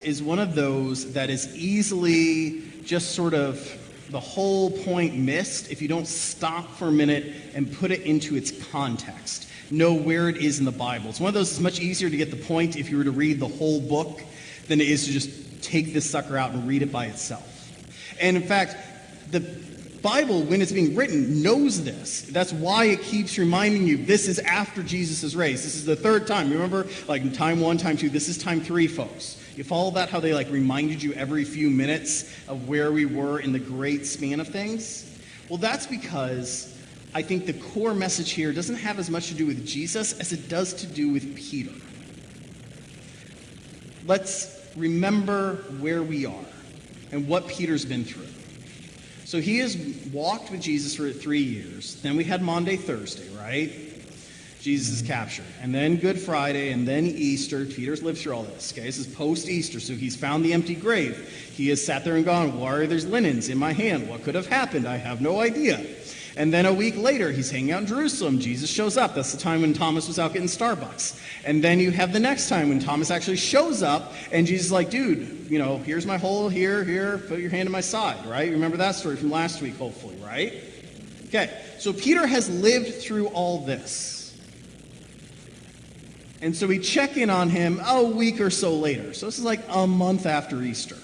is one of those that is easily just sort of the whole point missed if you don't stop for a minute and put it into its context. Know where it is in the Bible. It's one of those that's much easier to get the point if you were to read the whole book than it is to just take this sucker out and read it by itself. And in fact, the Bible, when it's being written, knows this. That's why it keeps reminding you, this is after Jesus is raised. This is the third time. Remember, like in time 1, time 2, this is time 3, folks. You follow that, how they reminded you every few minutes of where we were in the great span of things? Well, that's because I think the core message here doesn't have as much to do with Jesus as it does to do with Peter. Let's remember where we are and what Peter's been through. So he has walked with Jesus for 3 years. Then we had Maundy, Thursday, right? Jesus is captured. And then Good Friday, and then Easter. Peter's lived through all this. Okay, this is post-Easter, so he's found the empty grave. He has sat there and gone, why are there linens in my hand? What could have happened? I have no idea. And then a week later, he's hanging out in Jerusalem. Jesus shows up. That's the time when Thomas was out getting Starbucks. And then you have the next time when Thomas actually shows up, and Jesus is like, dude, here's my hole, here, put your hand on my side, right? Remember that story from last week, hopefully, right? Okay, so Peter has lived through all this. And so we check in on him a week or so later. So this is like a month after Easter.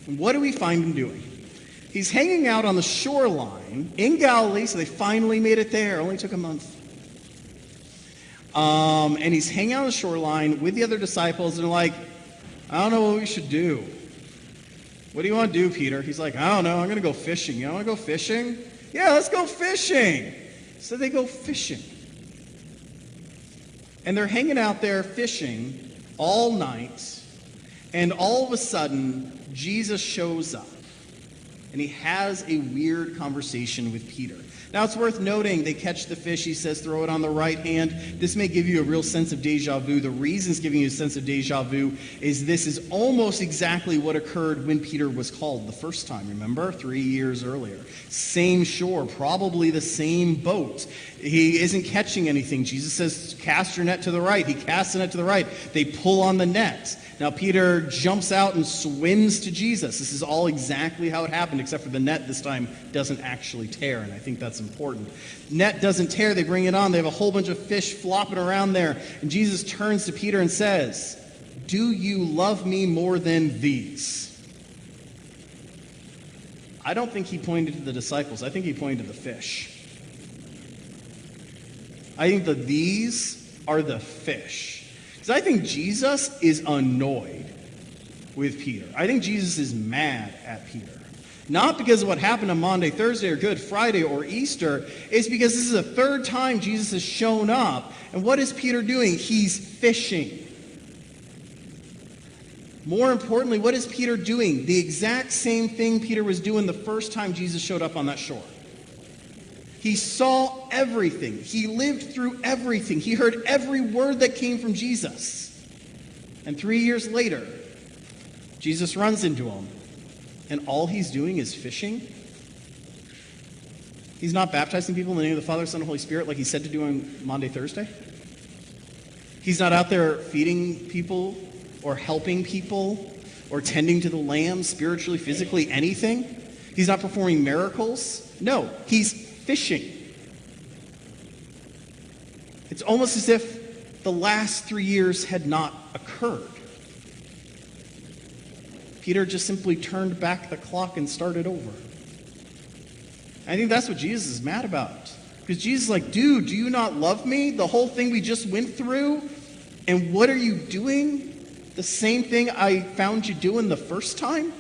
And what do we find him doing? He's hanging out on the shoreline in Galilee, so they finally made it there. It only took a month. And he's hanging out on the shoreline with the other disciples, and they're like, I don't know what we should do. What do you want to do, Peter? He's like, I don't know. I'm going to go fishing. You want to go fishing? Yeah, let's go fishing. So they go fishing. And they're hanging out there fishing all night, and all of a sudden, Jesus shows up. And he has a weird conversation with Peter. Now, it's worth noting, they catch the fish. He says, throw it on the right hand. This may give you a real sense of deja vu. The reason it's giving you a sense of deja vu is this is almost exactly what occurred when Peter was called the first time, remember? 3 years earlier. Same shore, probably the same boat. He isn't catching anything. Jesus says, cast your net to the right. He casts the net to the right. They pull on the net. Now, Peter jumps out and swims to Jesus. This is all exactly how it happened, except for the net this time doesn't actually tear, and I think that's important. Net doesn't tear. They bring it on. They have a whole bunch of fish flopping around there, and Jesus turns to Peter and says, do you love me more than these? I don't think he pointed to the disciples. I think he pointed to the fish. I think that these are the fish. Because I think Jesus is annoyed with Peter. I think Jesus is mad at Peter. Not because of what happened on Maundy, Thursday, or Good Friday, or Easter. It's because this is the third time Jesus has shown up. And what is Peter doing? He's fishing. More importantly, what is Peter doing? The exact same thing Peter was doing the first time Jesus showed up on that shore. He saw everything. He lived through everything. He heard every word that came from Jesus. And 3 years later, Jesus runs into him. And all he's doing is fishing. He's not baptizing people in the name of the Father, Son, and Holy Spirit like he said to do on Maundy, Thursday. He's not out there feeding people or helping people or tending to the lambs spiritually, physically, anything. He's not performing miracles. No, he's fishing. It's almost as if the last 3 years had not occurred. Peter just simply turned back the clock and started over. I think that's what Jesus is mad about. Because Jesus is like, dude, do you not love me? The whole thing we just went through? And what are you doing? The same thing I found you doing the first time?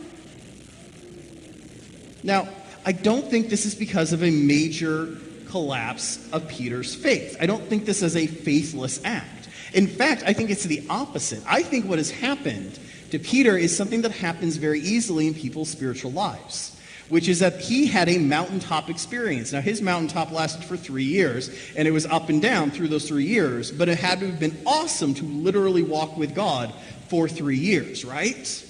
Now, I don't think this is because of a major collapse of Peter's faith. I don't think this is a faithless act. In fact, I think it's the opposite. I think what has happened to Peter is something that happens very easily in people's spiritual lives, which is that he had a mountaintop experience. Now, his mountaintop lasted for 3 years, and it was up and down through those 3 years, but it had to have been awesome to literally walk with God for 3 years, right?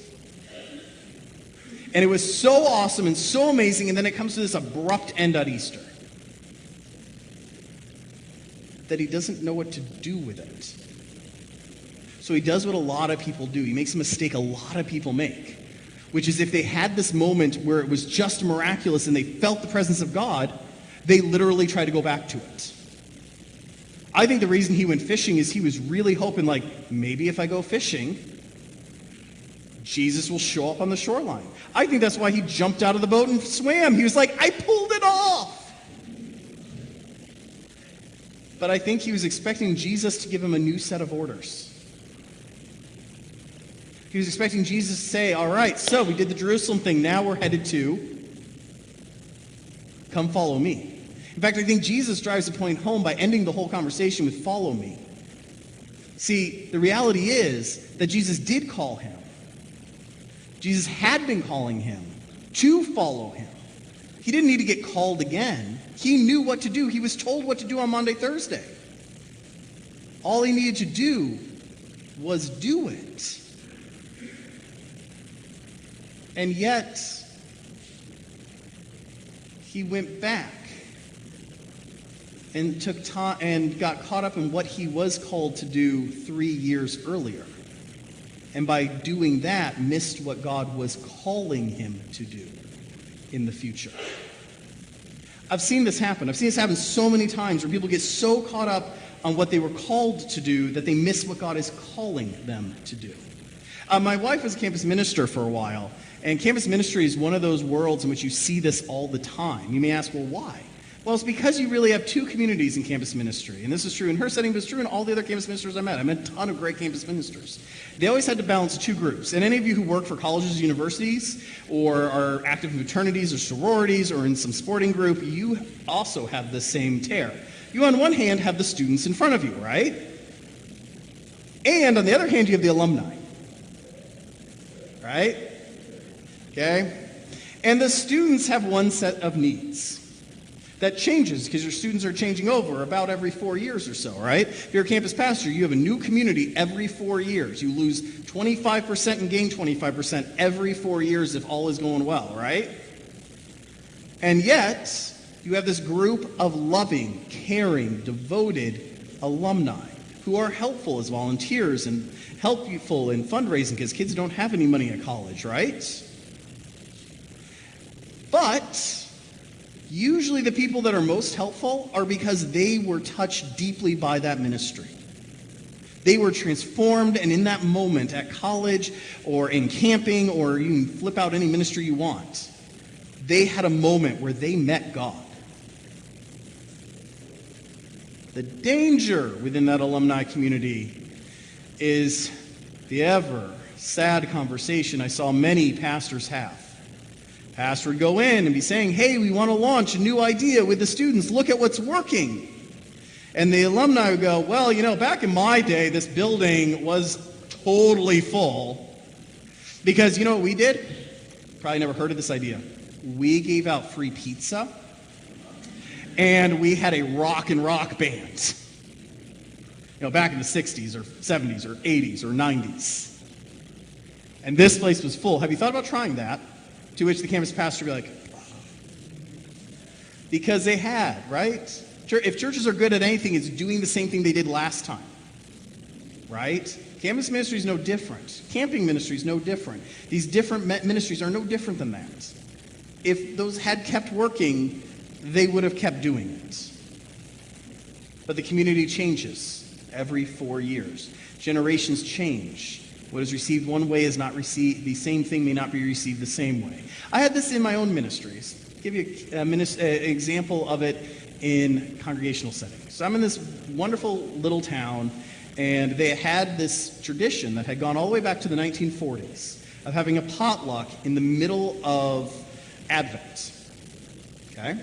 And it was so awesome and so amazing, and then it comes to this abrupt end at Easter. That he doesn't know what to do with it. So he does what a lot of people do. He makes a mistake a lot of people make, which is if they had this moment where it was just miraculous and they felt the presence of God, they literally try to go back to it. I think the reason he went fishing is he was really hoping, like, maybe if I go fishing, Jesus will show up on the shoreline. I think that's why he jumped out of the boat and swam. He was like, I pulled it off. But I think he was expecting Jesus to give him a new set of orders. He was expecting Jesus to say, all right, so we did the Jerusalem thing. Now we're headed to come follow me. In fact, I think Jesus drives the point home by ending the whole conversation with follow me. See, the reality is that Jesus did call him. Jesus had been calling him to follow him. He didn't need to get called again. He knew what to do. He was told what to do on Maundy, Thursday. All he needed to do was do it. And yet, he went back and took time and got caught up in what he was called to do 3 years earlier. And by doing that, missed what God was calling him to do in the future. I've seen this happen. I've seen this happen so many times where people get so caught up on what they were called to do that they miss what God is calling them to do. My wife was a campus minister for a while, and campus ministry is one of those worlds in which you see this all the time. You may ask, well, why? Well, it's because you really have two communities in campus ministry. And this is true in her setting, but it's true in all the other campus ministers I met. I met a ton of great campus ministers. They always had to balance two groups. And any of you who work for colleges, universities, or are active in fraternities or sororities or in some sporting group, you also have the same tear. You, on one hand, have the students in front of you, right? And on the other hand, you have the alumni. Right? Okay? And the students have one set of needs. That changes because your students are changing over about every 4 years or so, right? If you're a campus pastor, you have a new community every 4 years. You lose 25% and gain 25% every 4 years if all is going well, right? And yet, you have this group of loving, caring, devoted alumni who are helpful as volunteers and helpful in fundraising because kids don't have any money at college, right? But usually the people that are most helpful are because they were touched deeply by that ministry. They were transformed, and in that moment at college or in camping, or you can flip out any ministry you want, they had a moment where they met God. The danger within that alumni community is the ever sad conversation I saw many pastors have. Pastor would go in and be saying, hey, we want to launch a new idea with the students. Look at what's working. And the alumni would go, well, you know, back in my day, this building was totally full. Because you know what we did? Probably never heard of this idea. We gave out free pizza. And we had a rock and rock band. You know, back in the 60s or 70s or 80s or 90s. And this place was full. Have you thought about trying that? To which the campus pastor would be like, oh. Because they had, right? If churches are good at anything, it's doing the same thing they did last time, right? Campus ministry is no different. Camping ministry is no different. These different ministries are no different than that. If those had kept working, they would have kept doing it. But the community changes every 4 years. Generations change. What is received one way is not received. The same thing may not be received the same way. I had this in my own ministries. I'll give you an example of it in congregational settings. So I'm in this wonderful little town, and they had this tradition that had gone all the way back to the 1940s of having a potluck in the middle of Advent. Okay?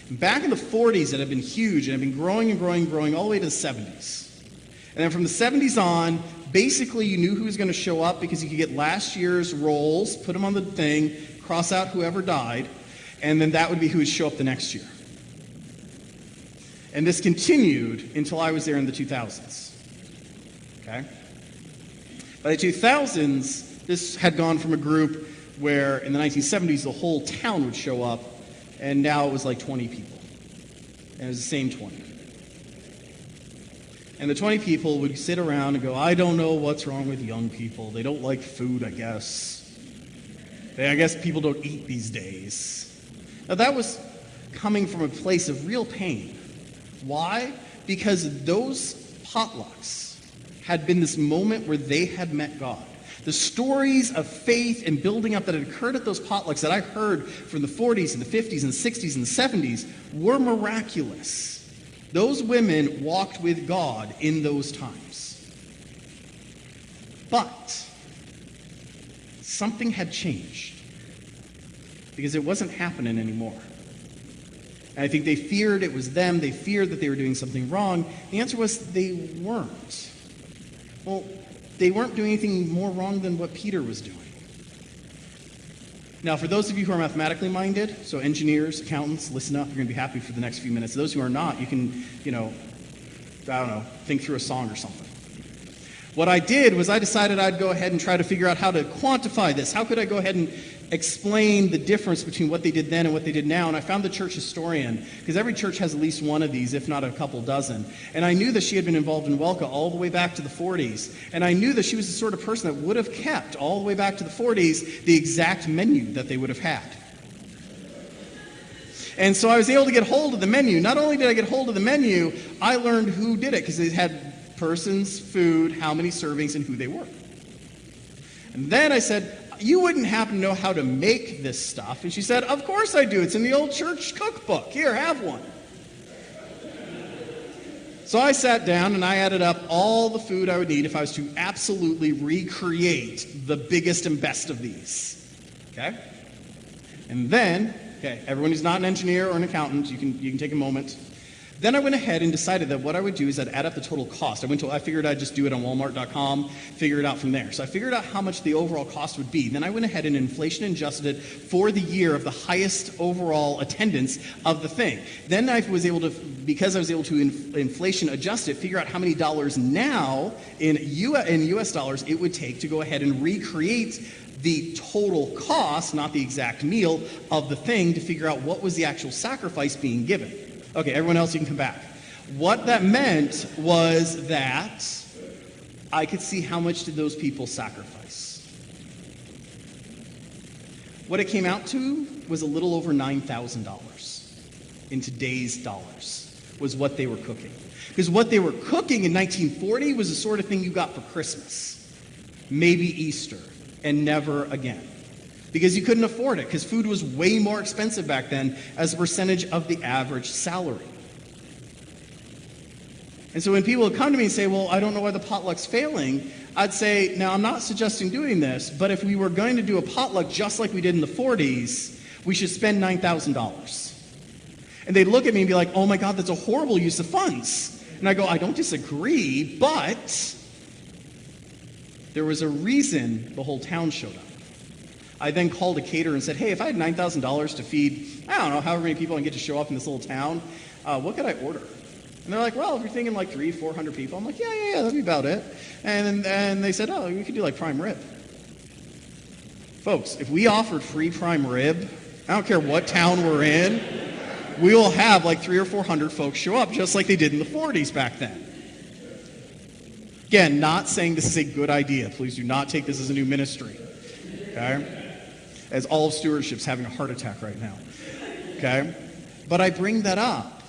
And back in the 40s, it had been huge, and had been growing and growing and growing all the way to the 70s. And then from the 70s on, basically, you knew who was going to show up because you could get last year's rolls, put them on the thing, cross out whoever died, and then that would be who would show up the next year. And this continued until I was there in the 2000s. Okay? By the 2000s, this had gone from a group where in the 1970s the whole town would show up, and now it was like 20 people. And it was the same 20. And the 20 people would sit around and go, I don't know what's wrong with young people. They don't like food, I guess. I guess people don't eat these days. Now that was coming from a place of real pain. Why? Because those potlucks had been this moment where they had met God. The stories of faith and building up that had occurred at those potlucks that I heard from the 40s and the 50s and the 60s and the 70s were miraculous. Those women walked with God in those times. But something had changed because it wasn't happening anymore. And I think they feared it was them. They feared that they were doing something wrong. The answer was they weren't. Well, they weren't doing anything more wrong than what Peter was doing. Now, for those of you who are mathematically minded, so engineers, accountants, listen up. You're going to be happy for the next few minutes. Those who are not, you can, think through a song or something. What I did was I decided I'd go ahead and try to figure out how to quantify this. How could I go ahead and explain the difference between what they did then and what they did now? And I found the church historian, because every church has at least one of these, if not a couple dozen. And I knew that she had been involved in Welka all the way back to the 40s. And I knew that she was the sort of person that would have kept, all the way back to the 40s, the exact menu that they would have had. And so I was able to get hold of the menu. Not only did I get hold of the menu, I learned who did it, because it had persons, food, how many servings, and who they were. And then I said, you wouldn't happen to know how to make this stuff? And she said, of course I do. It's in the old church cookbook. Here, have one. So I sat down and I added up all the food I would need if I was to absolutely recreate the biggest and best of these. Okay? And then, everyone who's not an engineer or an accountant, you can take a moment. Then I went ahead and decided that what I would do is I'd add up the total cost. I figured I'd just do it on Walmart.com, figure it out from there. So I figured out how much the overall cost would be. Then I went ahead and inflation adjusted it for the year of the highest overall attendance of the thing. Then I was able to, because I was able to inflation adjust it, figure out how many dollars now in US dollars it would take to go ahead and recreate the total cost, not the exact meal, of the thing to figure out what was the actual sacrifice being given. Okay, everyone else, you can come back. What that meant was that I could see how much did those people sacrifice. What it came out to was a little over $9,000 in today's dollars was what they were cooking. Because what they were cooking in 1940 was the sort of thing you got for Christmas, maybe Easter, and never again. Because you couldn't afford it, because food was way more expensive back then as a percentage of the average salary. And so when people would come to me and say, well, I don't know why the potluck's failing, I'd say, now I'm not suggesting doing this, but if we were going to do a potluck just like we did in the 40s, we should spend $9,000. And they'd look at me and be like, oh my God, that's a horrible use of funds. And I go, I don't disagree, but there was a reason the whole town showed up. I then called a caterer and said, hey, if I had $9,000 to feed, I don't know, however many people I can get to show up in this little town, what could I order? And they're like, well, if you're thinking like 300-400 people, I'm like, yeah, that'd be about it. And they said, oh, we could do like prime rib. Folks, if we offered free prime rib, I don't care what town we're in, we will have like 300 or 400 folks show up, just like they did in the 40s back then. Again, not saying this is a good idea. Please do not take this as a new ministry. Okay? As all of stewardship's having a heart attack right now. Okay? But I bring that up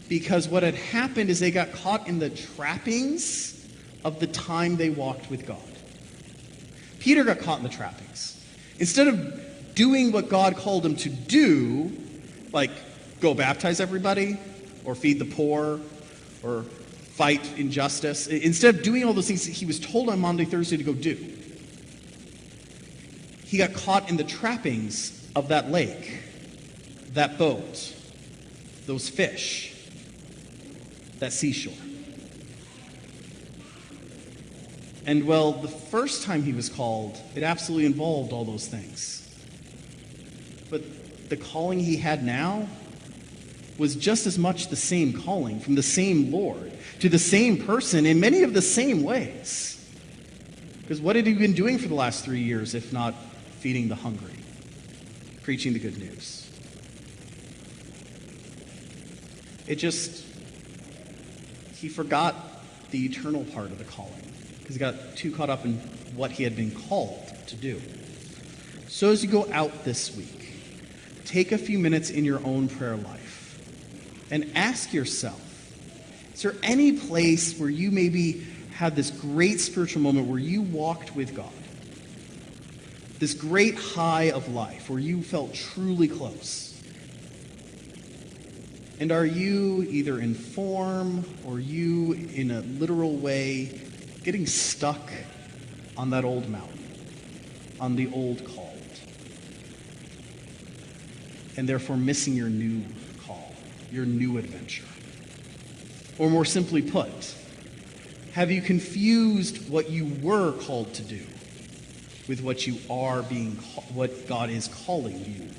because what had happened is they got caught in the trappings of the time they walked with God. Peter got caught in the trappings. Instead of doing what God called him to do, like go baptize everybody, or feed the poor, or fight injustice, instead of doing all those things that he was told on Monday, Thursday to go do, he got caught in the trappings of that lake, that boat, those fish, that seashore. And well, the first time he was called, it absolutely involved all those things. But the calling he had now was just as much the same calling from the same Lord to the same person in many of the same ways. Because what had he been doing for the last 3 years, if not feeding the hungry, preaching the good news? he forgot the eternal part of the calling because he got too caught up in what he had been called to do. So as you go out this week, take a few minutes in your own prayer life and ask yourself, is there any place where you maybe had this great spiritual moment where you walked with God? This great high of life where you felt truly close? And are you either in form or you in a literal way getting stuck on that old mountain, on the old called, and therefore missing your new call, your new adventure? Or more simply put, have you confused what you were called to do with what you are what God is calling you